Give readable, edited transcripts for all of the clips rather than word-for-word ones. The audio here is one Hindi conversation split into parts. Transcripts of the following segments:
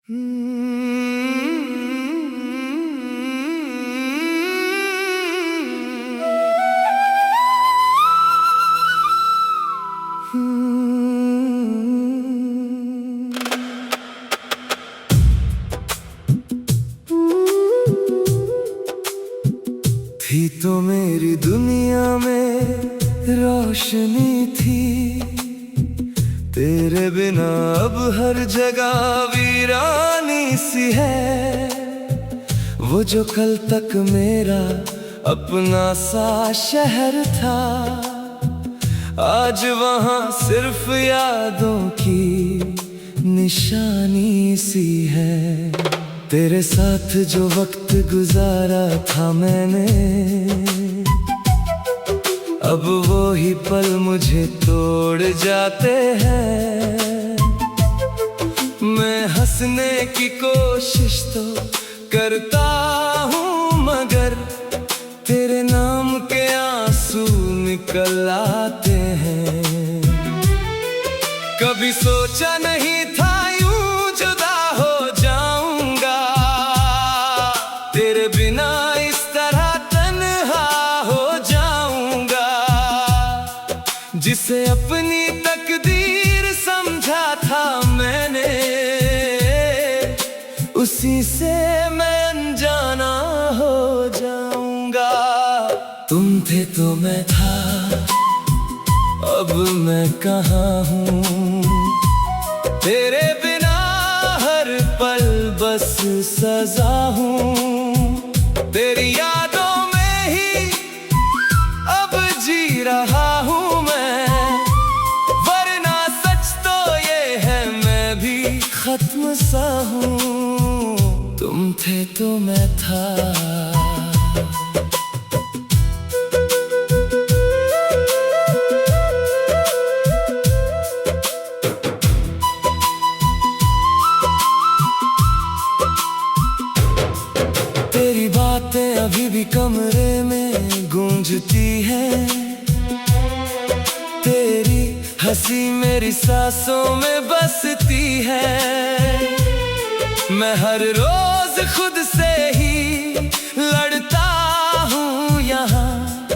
थी तो मेरी दुनिया में रोशनी थी, तेरे बिना अब हर जगह वीरानी सी है। वो जो कल तक मेरा अपना सा शहर था, आज वहाँ सिर्फ यादों की निशानी सी है। तेरे साथ जो वक्त गुजारा था मैंने, अब वो ही पल मुझे तोड़ जाते हैं। मैं हंसने की कोशिश तो करता हूँ, मगर तेरे नाम के आंसू निकल आते हैं। कभी सोचा नहीं था यूं जुदा हो जाऊंगा, तेरे बिना इस तरह तन्हा हो जाऊंगा। जिसे अपनी तकदीर समझा था मैंने, उसी से मैं अनजाना हो जाऊंगा। तुम थे तो मैं था, अब मैं कहाँ हूँ। तेरे बिना हर पल बस सजा हूँ। तेरी यादों में ही अब जी रहा हूँ मैं, वरना सच तो ये है मैं भी खत्म सा हूँ। तुम थे तो मैं था। तेरी बातें अभी भी कमरे में गूंजती हैं, तेरी हंसी मेरी सांसों में बसती है। मैं हर रोज खुद से ही लड़ता हूँ यहाँ,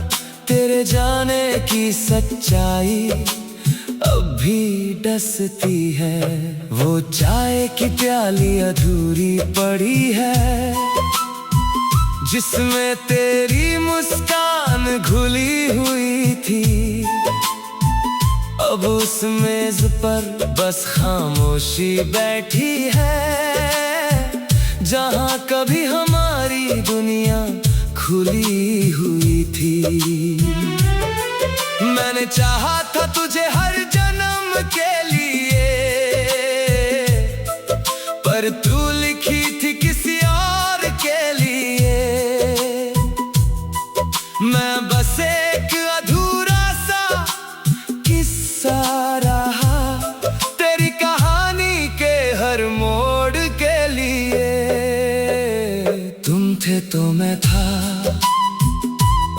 तेरे जाने की सच्चाई अब भी डसती है। वो चाय की प्याली अधूरी पड़ी है, जिसमें तेरी मुस्कान घुली हुई थी। अब उस मेज पर बस खामोशी बैठी है, जहाँ कभी हमारी दुनिया खुली हुई थी। मैंने चाहा था तुझे हर जन्म के लिए, पर तू लिखी थी किसी और के लिए। मैं बस एक अधूरा सा किस्सा रहा, तेरी कहानी के हर मोड़ के लिए। तुम थे तो मैं था,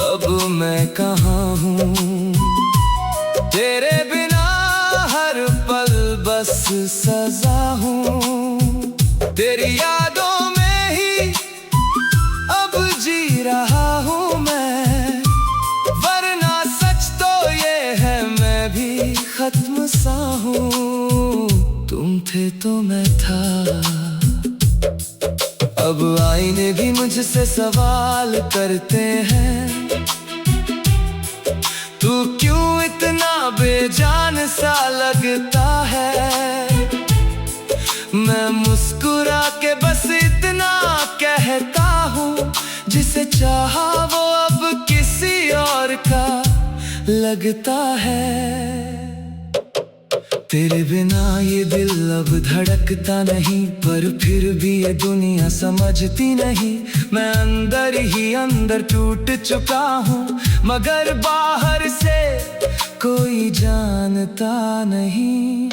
अब मैं कहाँ हूँ। तेरे बिना हर पल बस सजा हूँ। तेरी यादों में ही अब जी रहा हूँ मैं, वरना सच तो ये है मैं भी खत्म सा हूँ। तुम थे तो मैं था। अब आईने भी मुझसे सवाल करते हैं, तू क्यों इतना बेजान सा लगता है। मैं मुस्कुरा के बस इतना कहता हूँ, जिसे चाहा वो अब किसी और का लगता है। तेरे बिना ये दिल अब धड़कता नहीं, पर फिर भी ये दुनिया समझती नहीं। मैं अंदर ही अंदर टूट चुका हूँ, मगर बाहर से कोई जानता नहीं।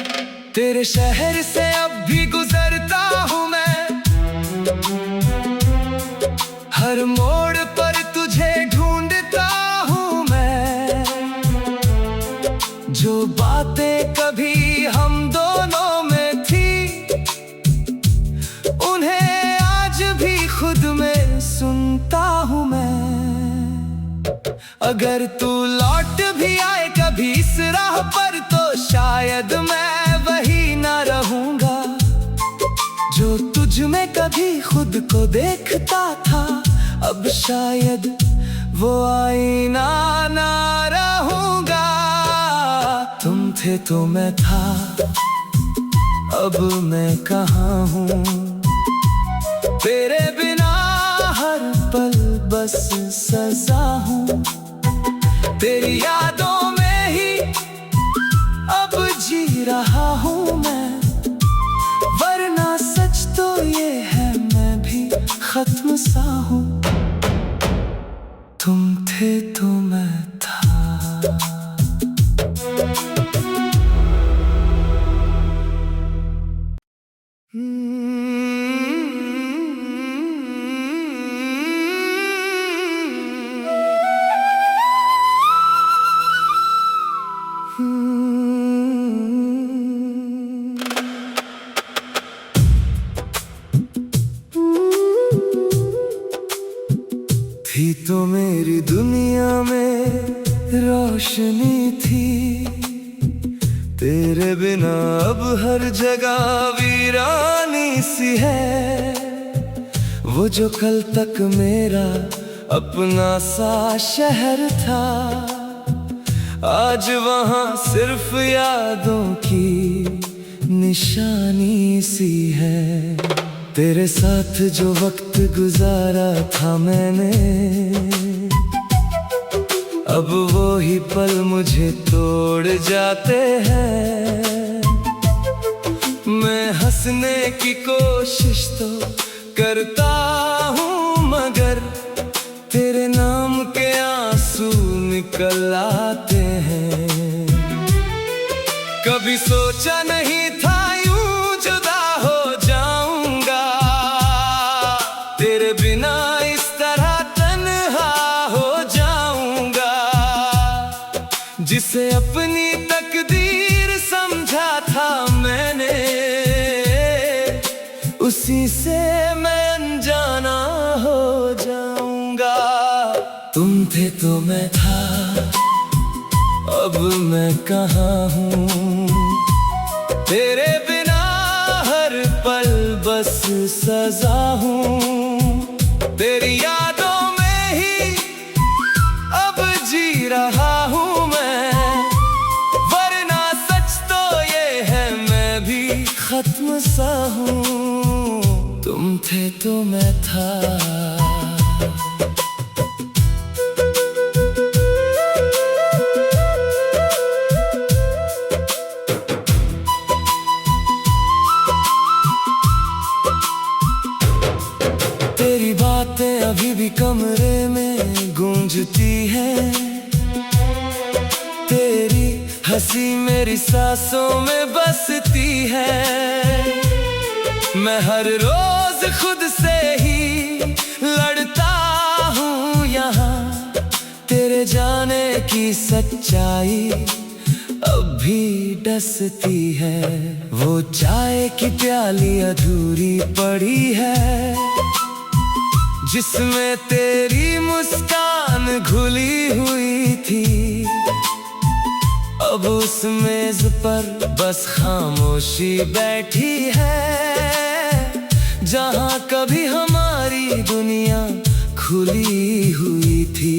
तेरे शहर से अब भी गुजरता हूँ मैं, हर मोड़ पर तुझे ढूंढता हूँ मैं। जो बातें कभी हम दोनों में थी, अगर तू लौट भी आए कभी इस राह पर तो शायद मैं वही ना रहूंगा जो तुझ में कभी खुद को देखता था। अब शायद वो आईना ना रहूंगा। तुम थे तो मैं था, अब मैं कहाँ हूँ। तेरे बिना हर पल बस सजा हूँ। तेरी यादों में ही अब जी रहा हूँ मैं, वरना सच तो ये है मैं भी खत्म सा हूँ। तुम थे तो मैं था। थी तो मेरी दुनिया में रोशनी थी, तेरे बिना अब हर जगह वीरानी सी है। वो जो कल तक मेरा अपना सा शहर था, आज वहाँ सिर्फ यादों की निशानी सी है। तेरे साथ जो वक्त गुजारा था मैंने, अब वो ही पल मुझे तोड़ जाते हैं। मैं हंसने की कोशिश तो करता हूँ, मगर तेरे नाम के आंसू निकल आते हैं। कभी सोचा नहीं था यूं जुदा हो जाऊंगा, तेरे बिना इस तरह तन्हा हो जाऊंगा। जिसे अपनी तकदीर समझा था मैंने, उसी से मैं अनजाना हो जाऊंगा। तुम थे तो मैं था, अब मैं कहाँ हूँ। तेरे बिना हर पल बस सजा हूँ। तेरी यादों में ही अब जी रहा हूँ मैं, वरना सच तो ये है मैं भी खत्म सा हूँ। तुम थे तो मैं था। तेरी बातें अभी भी कमरे में गूंजती हैं, तेरी हंसी मेरी सांसों में बसती है। मैं हर रोज खुद से ही लड़ता हूँ यहाँ, तेरे जाने की सच्चाई अब भी डसती है। वो चाय की प्याली अधूरी पड़ी है, जिसमें तेरी मुस्कान घुली हुई थी। अब उस मेज पर बस खामोशी बैठी है, जहाँ कभी हमारी दुनिया खुली हुई थी।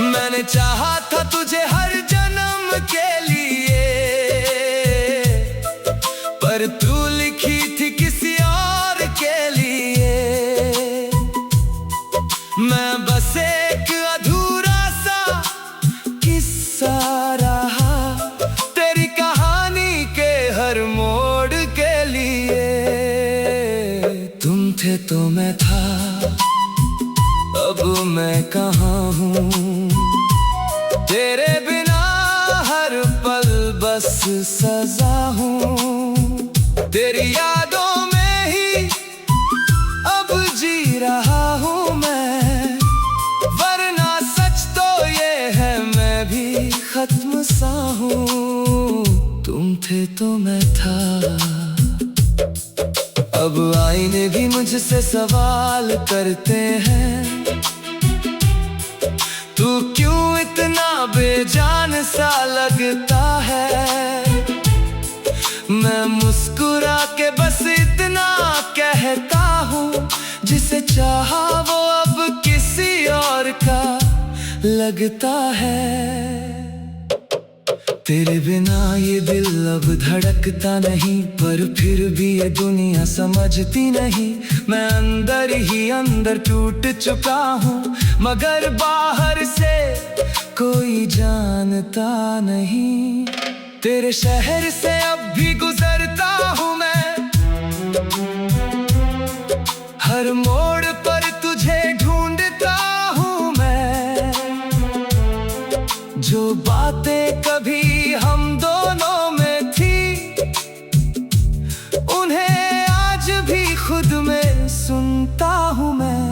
मैंने चाहा था तुझे हर जन्म के लिए, पर तू लिखी थी किसी और के लिए। मैं बस एक अधूरा सा किस्सा रहा, तेरी कहानी के हर मोड़ के लिए। तुम थे तो मैं था, अब मैं कहाँ हूँ। तेरे बिना हर पल बस सजा हूँ। तेरी यादों में ही अब जी रहा हूँ मैं, वरना सच तो ये है मैं भी खत्म सा हूँ। तुम थे तो मैं था। अब आईने भी मुझसे सवाल करते हैं, बेजान सा लगता है। मैं मुस्कुरा के बस इतना कहता हूँ, जिसे चाहा वो अब किसी और का लगता है। तेरे बिना ये दिल अब धड़कता नहीं, पर फिर भी ये दुनिया समझती नहीं। मैं अंदर ही अंदर टूट चुका हूँ, मगर बाहर से कोई जानता नहीं। तेरे शहर से अब भी गुजरता हूँ मैं, हर मोड़ पर तुझे ढूंढता हूँ मैं। जो बातें कभी हम दोनों में थी, उन्हें आज भी खुद में सुनता हूँ मैं।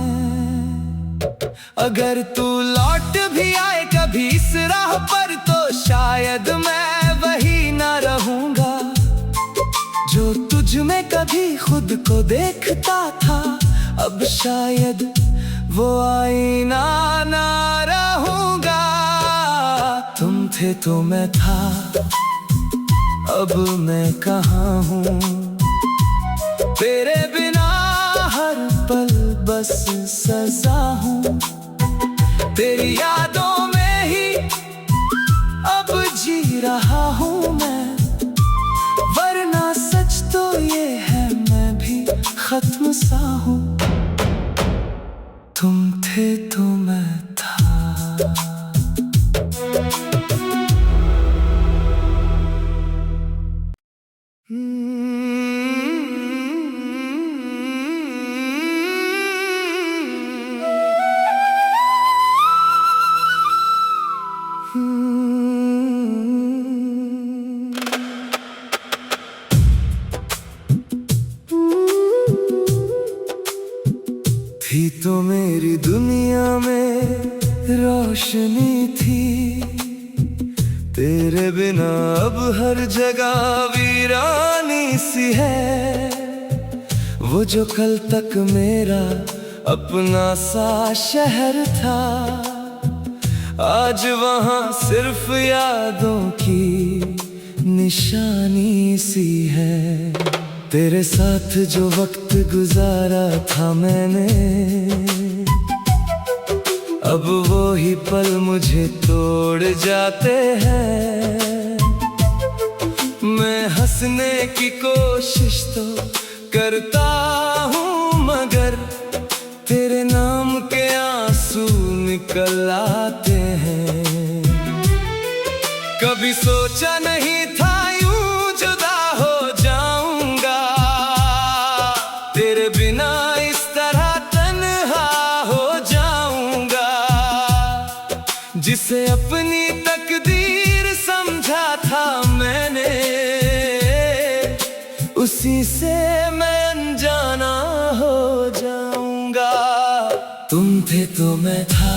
अगर तू लौट भी आए कभी इस राह पर, तो शायद मैं वही ना रहूंगा जो तुझ में कभी खुद को देखता था। अब शायद वो आईना ना रहूंगा। तुम थे तो मैं था, अब मैं कहाँ हूँ। तेरे बिना हर पल बस सजा हूँ, तेरी यादों में ही अब जी रहा हूँ मैं। वरना सच तो ये है मैं भी खत्म सा हूँ। तुम थे तो मैं था। थी तो मेरी दुनिया में रोशनी थी, तेरे बिना अब हर जगह वीरानी सी है। वो जो कल तक मेरा अपना सा शहर था, आज वहाँ सिर्फ यादों की निशानी सी है। तेरे साथ जो वक्त गुजारा था मैंने, अब वो ही पल मुझे तोड़ जाते हैं। मैं हंसने की कोशिश तो करता हूँ, मगर तेरे नाम के आंसू निकल आते हैं। कभी सोचा नहीं था यूं जुदा हो जाऊंगा, तेरे बिना इस तरह तन्हा हो जाऊंगा। जिसे अपनी तकदीर समझा था मैंने, उसी से मैं अनजाना हो जाऊंगा। तुम थे तो मैं था,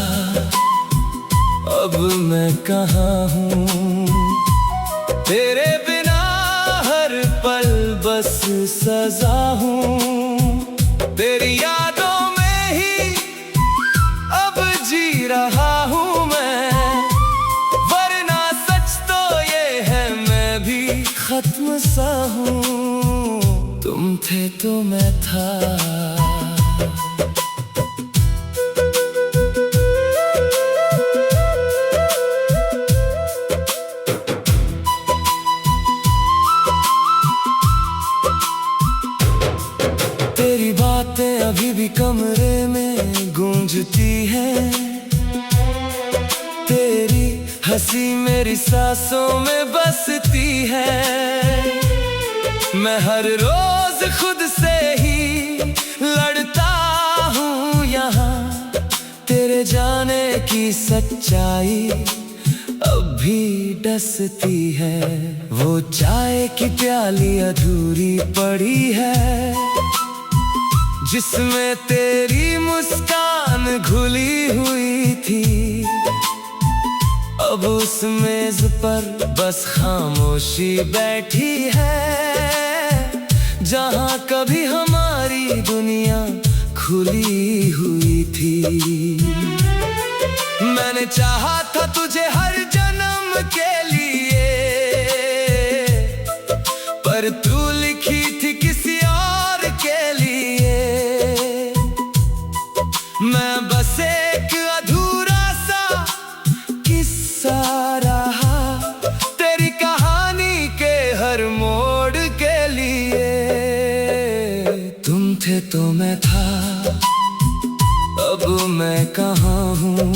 अब मैं कहाँ हूँ। तेरे बिना हर पल बस सजा हूँ, तेरी यादों में ही अब जी रहा हूँ मैं। वरना सच तो ये है मैं भी खत्म सा हूँ। तुम थे तो मैं था। तेरी बातें अभी भी कमरे में गूंजती हैं, तेरी हंसी मेरी सांसों में बसती है। मैं हर रोज खुद से ही लड़ता हूँ यहाँ, तेरे जाने की सच्चाई अब भी डसती है। वो चाय की प्याली अधूरी पड़ी है, जिसमें तेरी मुस्कान घुली हुई थी। अब उस मेज पर बस खामोशी बैठी है, जहाँ कभी हमारी दुनिया खुली हुई थी। मैंने चाहा था तुझे हर जन्म के लिए, पर तू लिखी थी किसी और के लिए। मैं बस एक अधूरा सा किस्सा रहा तेरी कहानी के हर मोड़ के लिए। तुम थे तो मैं था, अब मैं कहाँ हूँ।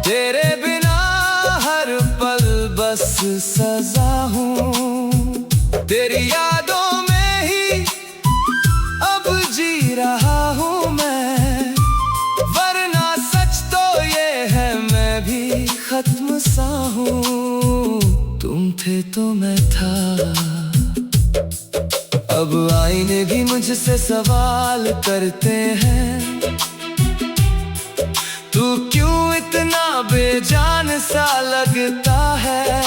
तेरे बिना हर पल बस सजा हूँ। तेरी यादों में ही अब जी रहा हूँ मैं, वरना सच तो ये है मैं भी खत्म सा हूँ। तुम थे तो मैं था। अब आईने भी मुझसे सवाल करते हैं, तू क्यों इतना बेजान सा लगता है।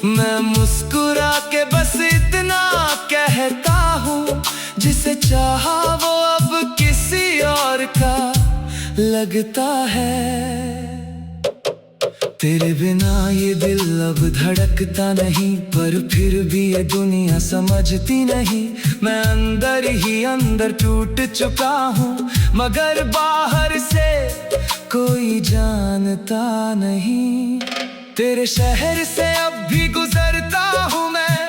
मैं मुस्कुरा के बस इतना कहता हूँ, जिसे चाहा वो अब किसी और का लगता है। तेरे बिना ये दिल अब धड़कता नहीं, पर फिर भी ये दुनिया समझती नहीं। मैं अंदर ही अंदर टूट चुका हूँ, मगर बाहर से कोई जानता नहीं। तेरे शहर से अब भी गुजरता हूँ मैं,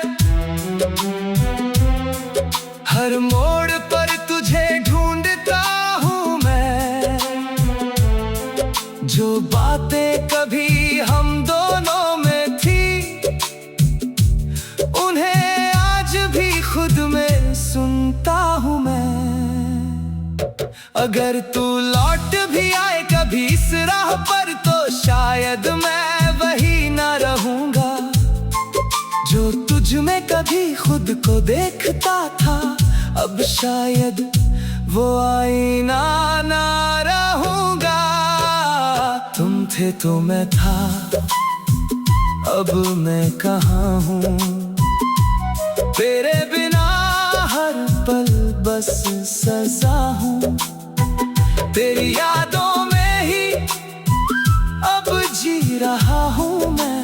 हर मोड़ पर तुझे ढूंढता हूँ मैं। जो बातें कभी हम दोनों में थी, उन्हें आज भी खुद में सुनता हूँ मैं। अगर तू लौट भी आए कभी इस राह पर, तो शायद मैं वही ना रहूंगा जो तुझ में कभी खुद को देखता था। अब शायद वो आईना ना रहूंगा। तुम थे तो मैं था, अब मैं कहाँ हूँ। तेरे बिना हर पल बस सजा हूँ। तेरी यादों में ही अब जी रहा हूँ मैं,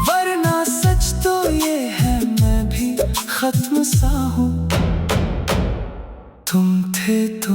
वरना सच तो ये है मैं भी खत्म सा हूँ। तुम थे तो